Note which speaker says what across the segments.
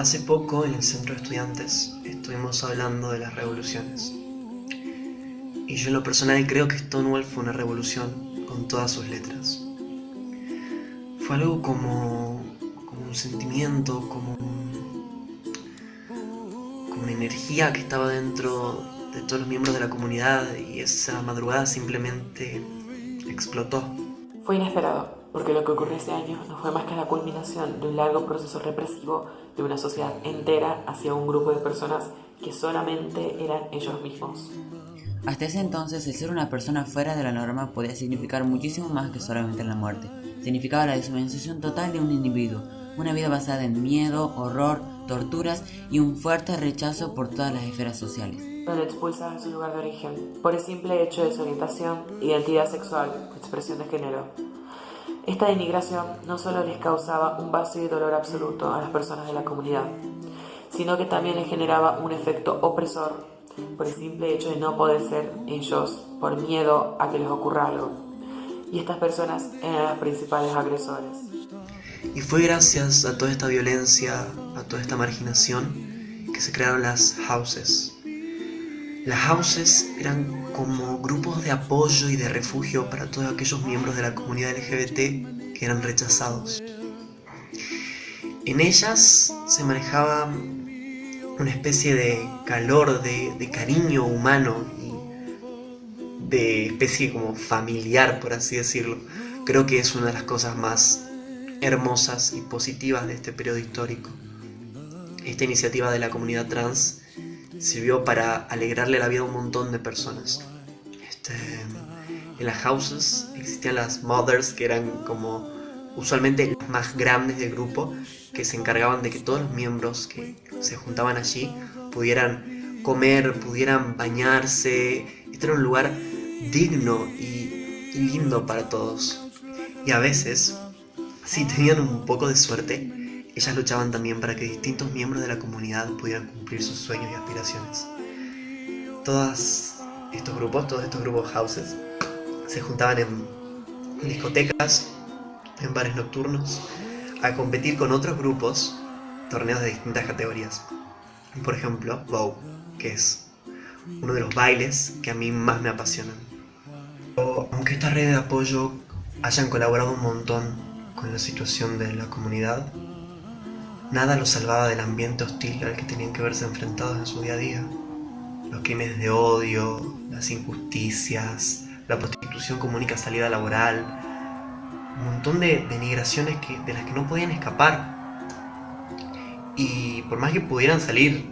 Speaker 1: Hace poco en el centro de estudiantes estuvimos hablando de las revoluciones. Y yo en lo personal creo que Stonewall fue una revolución con todas sus letras. Fue algo como un sentimiento, como una energía que estaba dentro de todos los miembros de la comunidad y esa madrugada simplemente explotó.
Speaker 2: Fue inesperado, porque lo que ocurrió ese año no fue más que la culminación de un largo proceso represivo de una sociedad entera hacia un grupo de personas que solamente eran ellos mismos.
Speaker 3: Hasta ese entonces, el ser una persona fuera de la norma podía significar muchísimo más que solamente la muerte. Significaba la deshumanización total de un individuo, una vida basada en miedo, horror, torturas y un fuerte rechazo por todas las esferas sociales.
Speaker 2: Lo expulsan de su lugar de origen, por el simple hecho de su orientación, identidad sexual o expresión de género. Esta denigración no solo les causaba un vacío y dolor absoluto a las personas de la comunidad, sino que también les generaba un efecto opresor por el simple hecho de no poder ser ellos por miedo a que les ocurra algo. Y estas personas eran las principales agresores.
Speaker 1: Y fue gracias a toda esta violencia, a toda esta marginación, que se crearon las houses. Las houses eran como grupos de apoyo y de refugio para todos aquellos miembros de la comunidad LGBT que eran rechazados. En ellas se manejaba una especie de calor, de cariño humano y de especie como familiar, por así decirlo. Creo que es una de las cosas más hermosas y positivas de este periodo histórico. Esta iniciativa de la comunidad trans sirvió para alegrarle la vida a un montón de personas. En las houses existían las mothers, que eran como usualmente las más grandes del grupo, que se encargaban de que todos los miembros que se juntaban allí pudieran comer, pudieran bañarse. Este era un lugar digno y lindo para todos. Y a veces, si tenían un poco de suerte, ellas luchaban también para que distintos miembros de la comunidad pudieran cumplir sus sueños y aspiraciones. Todos estos grupos houses, se juntaban en discotecas, en bares nocturnos, a competir con otros grupos, torneos de distintas categorías. Por ejemplo, Bow, que es uno de los bailes que a mí más me apasionan. Aunque esta red de apoyo hayan colaborado un montón con la situación de la comunidad, nada los salvaba del ambiente hostil al que tenían que verse enfrentados en su día a día. Los crímenes de odio, las injusticias, la prostitución como única salida laboral, un montón de denigraciones de las que no podían escapar. Y por más que pudieran salir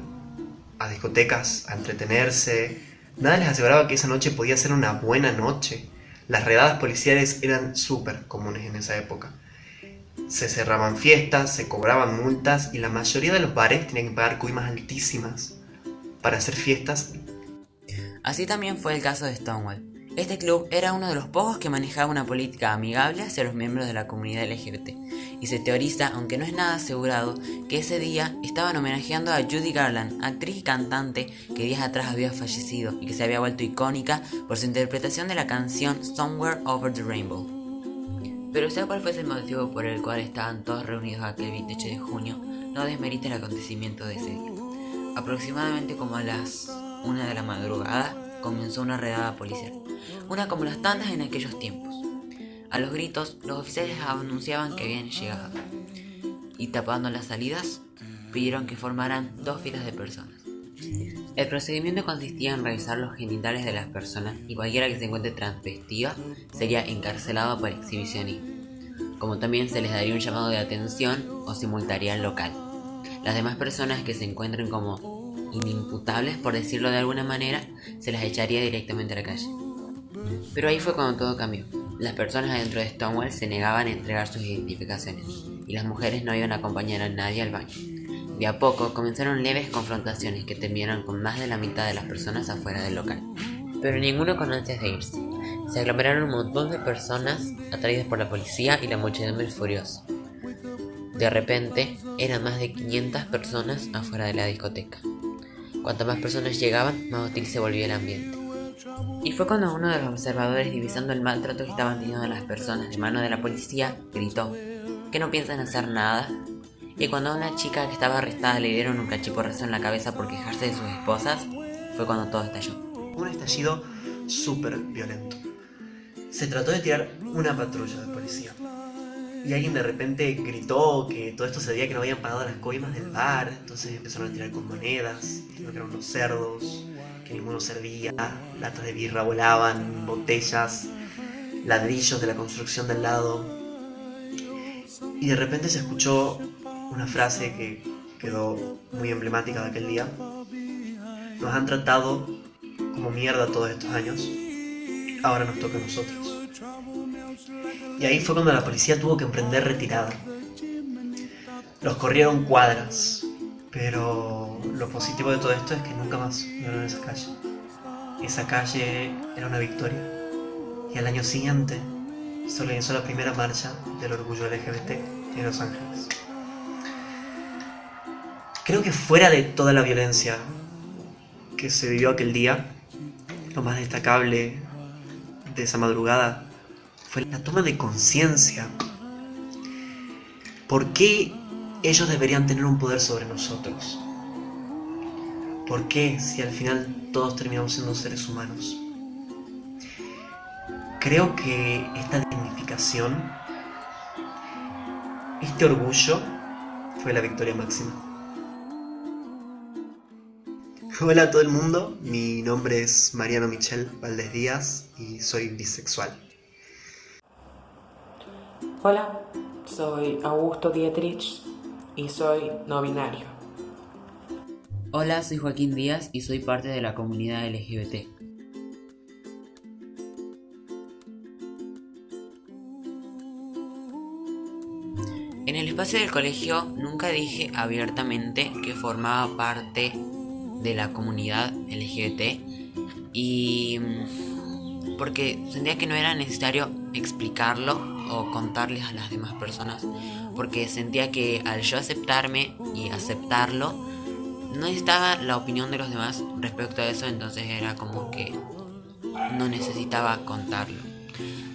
Speaker 1: a discotecas a entretenerse, nada les aseguraba que esa noche podía ser una buena noche. Las redadas policiales eran súper comunes en esa época. Se cerraban fiestas, se cobraban multas y la mayoría de los bares tenían que pagar coimas altísimas para hacer fiestas.
Speaker 3: Así también fue el caso de Stonewall. Este club era uno de los pocos que manejaba una política amigable hacia los miembros de la comunidad LGBT, y se teoriza, aunque no es nada asegurado, que ese día estaban homenajeando a Judy Garland, actriz y cantante que días atrás había fallecido y que se había vuelto icónica por su interpretación de la canción Somewhere Over the Rainbow. Pero sea cual fuese el motivo por el cual estaban todos reunidos aquel 28 de junio, no desmerita el acontecimiento de ese día. Aproximadamente como a las 1 de la madrugada comenzó una redada policial, una como las tantas en aquellos tiempos. A los gritos, los oficiales anunciaban que habían llegado y tapando las salidas, pidieron que formaran 2 filas de personas. El procedimiento consistía en revisar los genitales de las personas y cualquiera que se encuentre transvestida sería encarcelado por exhibicionismo, como también se les daría un llamado de atención o se multaría al local. Las demás personas que se encuentren como inimputables, por decirlo de alguna manera, se las echaría directamente a la calle. Pero ahí fue cuando todo cambió. Las personas adentro de Stonewall se negaban a entregar sus identificaciones y las mujeres no iban a acompañar a nadie al baño. De a poco comenzaron leves confrontaciones que terminaron con más de la mitad de las personas afuera del local, pero ninguno con ansias de irse. Se aglomeraron un montón de personas atraídas por la policía y la muchedumbre furiosa. De repente, eran más de 500 personas afuera de la discoteca. Cuantas más personas llegaban, más hostil se volvía el ambiente. Y fue cuando uno de los observadores, divisando el maltrato que estaban teniendo las personas de mano de la policía, gritó que no piensan hacer nada Y cuando a una chica que estaba arrestada le dieron un cachiporrazo en la cabeza por quejarse de sus esposas, fue cuando todo estalló.
Speaker 1: Un estallido súper violento. Se trató de tirar una patrulla de policía. Y alguien de repente gritó que todo esto se debía que no habían pagado las coimas del bar. Entonces empezaron a tirar con monedas, diciendo que eran unos cerdos, que ninguno servía, latas de birra volaban, botellas, ladrillos de la construcción del lado. Y de repente se escuchó una frase que quedó muy emblemática de aquel día. Nos han tratado como mierda todos estos años, ahora nos toca a nosotros. Y ahí fue cuando la policía tuvo que emprender retirada. Los corrieron cuadras, pero lo positivo de todo esto es que nunca más vieron esa calle. Esa calle era una victoria. Y al año siguiente se organizó la primera marcha del orgullo LGBT en Los Ángeles. Creo que fuera de toda la violencia que se vivió aquel día, lo más destacable de esa madrugada fue la toma de conciencia. ¿Por qué ellos deberían tener un poder sobre nosotros? ¿Por qué si al final todos terminamos siendo seres humanos? Creo que esta dignificación, este orgullo, fue la victoria máxima. Hola a todo el mundo, mi nombre es Mariano Michel Valdés Díaz y soy bisexual.
Speaker 2: Hola, soy Augusto Dietrich y soy no binario.
Speaker 3: Hola, soy Joaquín Díaz y soy parte de la comunidad LGBT. En el espacio del colegio nunca dije abiertamente que formaba parte de la comunidad LGBT y porque sentía que no era necesario explicarlo o contarles a las demás personas, porque sentía que al yo aceptarme y aceptarlo no necesitaba la opinión de los demás respecto a eso, entonces era como que no necesitaba contarlo.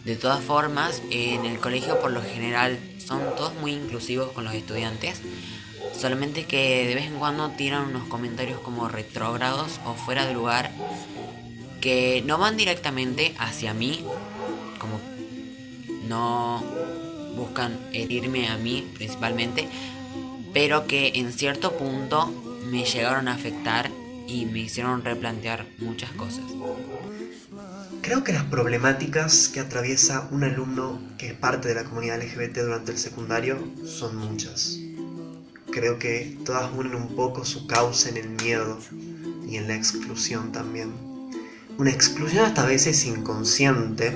Speaker 3: De todas formas, en el colegio por lo general son todos muy inclusivos con los estudiantes, solamente que de vez en cuando tiran unos comentarios como retrógrados o fuera de lugar que no van directamente hacia mí, como no buscan herirme a mí principalmente, pero que en cierto punto me llegaron a afectar y me hicieron replantear muchas cosas.
Speaker 1: Creo que las problemáticas que atraviesa un alumno que es parte de la comunidad LGBT durante el secundario son muchas. Creo que todas unen un poco su causa en el miedo y en la exclusión también. Una exclusión hasta a veces inconsciente,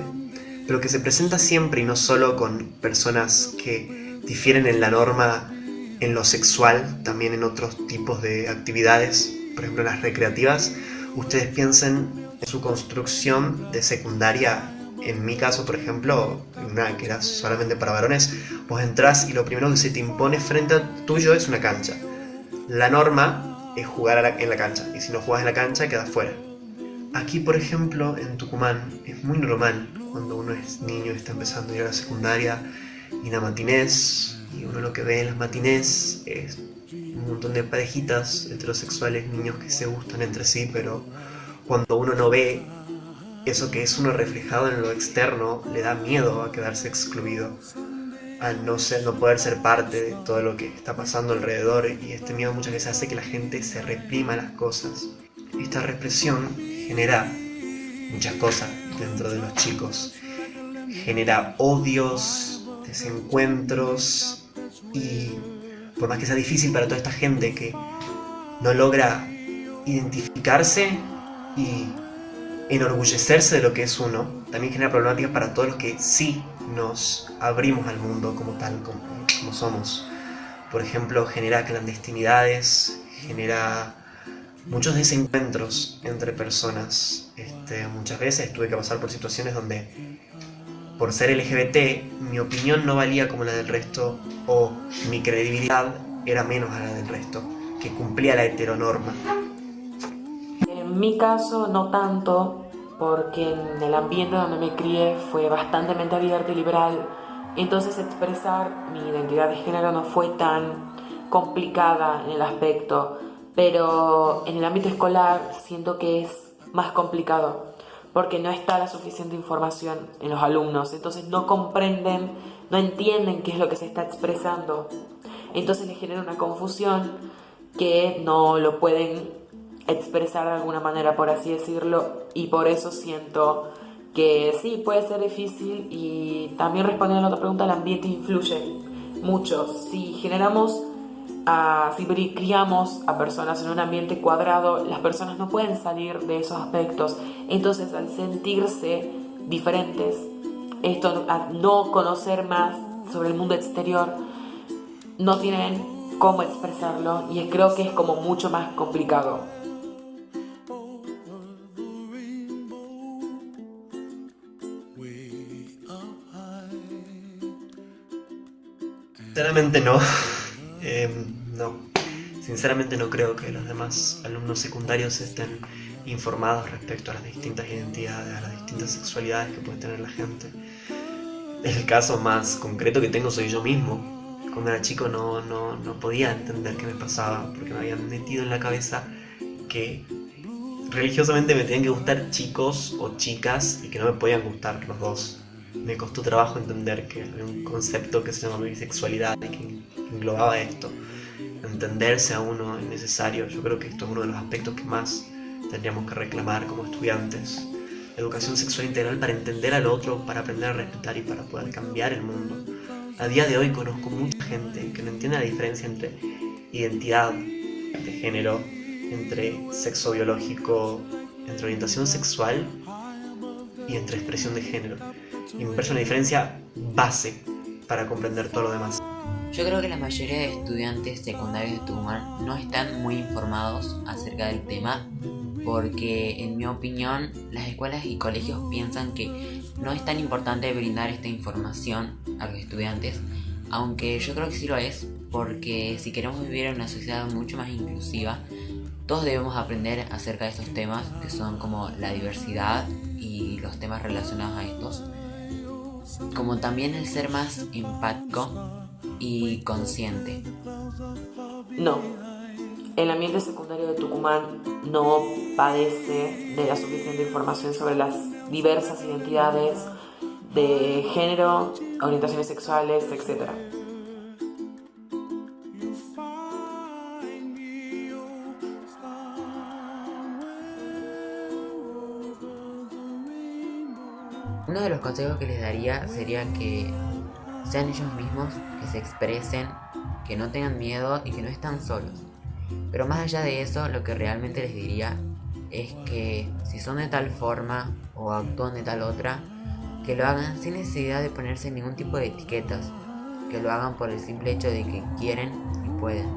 Speaker 1: pero que se presenta siempre y no solo con personas que difieren en la norma en lo sexual, también en otros tipos de actividades, por ejemplo las recreativas. Ustedes piensen en su construcción de secundaria. En mi caso, por ejemplo, una que era solamente para varones, vos entrás y lo primero que se te impone frente a tuyo es una cancha. La norma es jugar en la cancha, y si no jugás en la cancha quedas fuera. Aquí, por ejemplo, en Tucumán, es muy normal cuando uno es niño y está empezando a ir a la secundaria y la matinés, y uno lo que ve en las matinés es un montón de parejitas heterosexuales, niños que se gustan entre sí, pero cuando uno no ve eso que es uno reflejado en lo externo, le da miedo a quedarse excluido, al no poder ser parte de todo lo que está pasando alrededor, y este miedo muchas veces hace que la gente se reprima las cosas. Esta represión genera muchas cosas dentro de los chicos, genera odios, desencuentros, y por más que sea difícil para toda esta gente que no logra identificarse y enorgullecerse de lo que es uno, también genera problemáticas para todos los que sí nos abrimos al mundo como tal, como somos. Por ejemplo, genera clandestinidades, genera muchos desencuentros entre personas. Muchas veces tuve que pasar por situaciones donde, por ser LGBT, mi opinión no valía como la del resto, o mi credibilidad era menos a la del resto, que cumplía la heteronorma.
Speaker 2: En mi caso no tanto, porque en el ambiente donde me crié fue bastante abierto y liberal, entonces expresar mi identidad de género no fue tan complicada en el aspecto, pero en el ámbito escolar siento que es más complicado porque no está la suficiente información en los alumnos, entonces no comprenden, no entienden qué es lo que se está expresando, entonces les genera una confusión que no lo pueden expresar de alguna manera, por así decirlo, y por eso siento que sí, puede ser difícil. Y también respondiendo a la otra pregunta, el ambiente influye mucho. Si criamos a personas en un ambiente cuadrado, las personas no pueden salir de esos aspectos. Entonces, al sentirse diferentes, al no conocer más sobre el mundo exterior, no tienen cómo expresarlo y creo que es como mucho más complicado.
Speaker 1: Sinceramente no. No. Sinceramente no creo que los demás alumnos secundarios estén informados respecto a las distintas identidades, a las distintas sexualidades que puede tener la gente. El caso más concreto que tengo soy yo mismo. Cuando era chico no podía entender qué me pasaba, porque me habían metido en la cabeza que religiosamente me tenían que gustar chicos o chicas y que no me podían gustar los dos. Me costó trabajo entender que había un concepto que se llama bisexualidad y que englobaba esto. Entenderse a uno es necesario. Yo creo que esto es uno de los aspectos que más tendríamos que reclamar como estudiantes. Educación sexual integral para entender al otro, para aprender a respetar y para poder cambiar el mundo. A día de hoy conozco mucha gente que no entiende la diferencia entre identidad de género, entre sexo biológico, entre orientación sexual y entre expresión de género. Y me parece una diferencia base para comprender todo lo demás.
Speaker 3: Yo creo que la mayoría de estudiantes secundarios de Tucumán no están muy informados acerca del tema porque, en mi opinión, las escuelas y colegios piensan que no es tan importante brindar esta información a los estudiantes, aunque yo creo que sí lo es, porque si queremos vivir en una sociedad mucho más inclusiva, todos debemos aprender acerca de estos temas que son como la diversidad y los temas relacionados a estos, como también el ser más empático y consciente.
Speaker 2: No, el ambiente secundario de Tucumán no padece de la suficiente información sobre las diversas identidades de género, orientaciones sexuales, etc.
Speaker 3: Uno de los consejos que les daría sería que sean ellos mismos, que se expresen, que no tengan miedo y que no están solos. Pero más allá de eso, lo que realmente les diría es que si son de tal forma o actúan de tal otra, que lo hagan sin necesidad de ponerse ningún tipo de etiquetas, que lo hagan por el simple hecho de que quieren y pueden.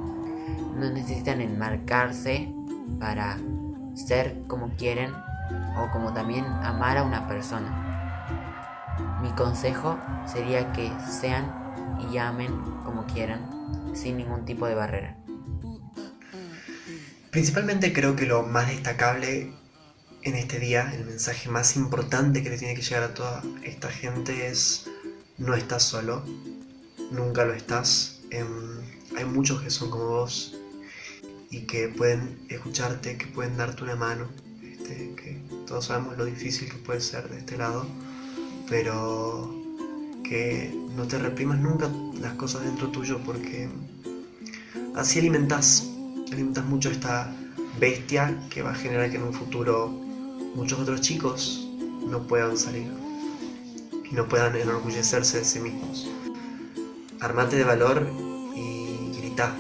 Speaker 3: No necesitan enmarcarse para ser como quieren o como también amar a una persona. Mi consejo sería que sean y amen como quieran, sin ningún tipo de barrera.
Speaker 1: Principalmente creo que lo más destacable en este día, el mensaje más importante que le tiene que llegar a toda esta gente es: no estás solo, nunca lo estás. Hay muchos que son como vos y que pueden escucharte, que pueden darte una mano, que todos sabemos lo difícil que puede ser de este lado, pero que no te reprimas nunca las cosas dentro tuyo, porque así alimentas mucho esta bestia que va a generar que en un futuro muchos otros chicos no puedan salir y no puedan enorgullecerse de sí mismos. Armate de valor y grita.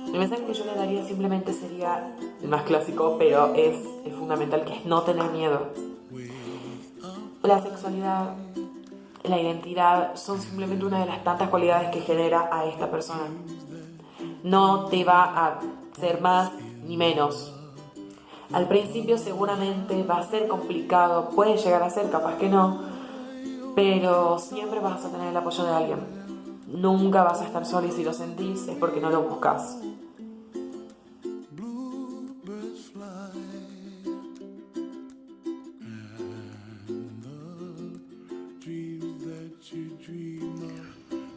Speaker 2: El mensaje que yo le daría simplemente sería el más clásico, pero es el fundamental, que es no tener miedo. La sexualidad, la identidad son simplemente una de las tantas cualidades que genera a esta persona. No te va a ser más ni menos. Al principio seguramente va a ser complicado, puede llegar a ser, capaz que no, pero siempre vas a tener el apoyo de alguien. Nunca vas a estar solo, y si lo sentís es porque no lo buscas.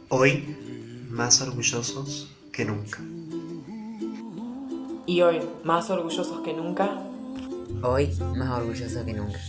Speaker 1: Hoy, más orgullosos que nunca.
Speaker 2: Y hoy, más orgullosos que nunca,
Speaker 3: Hoy más orgulloso que nunca.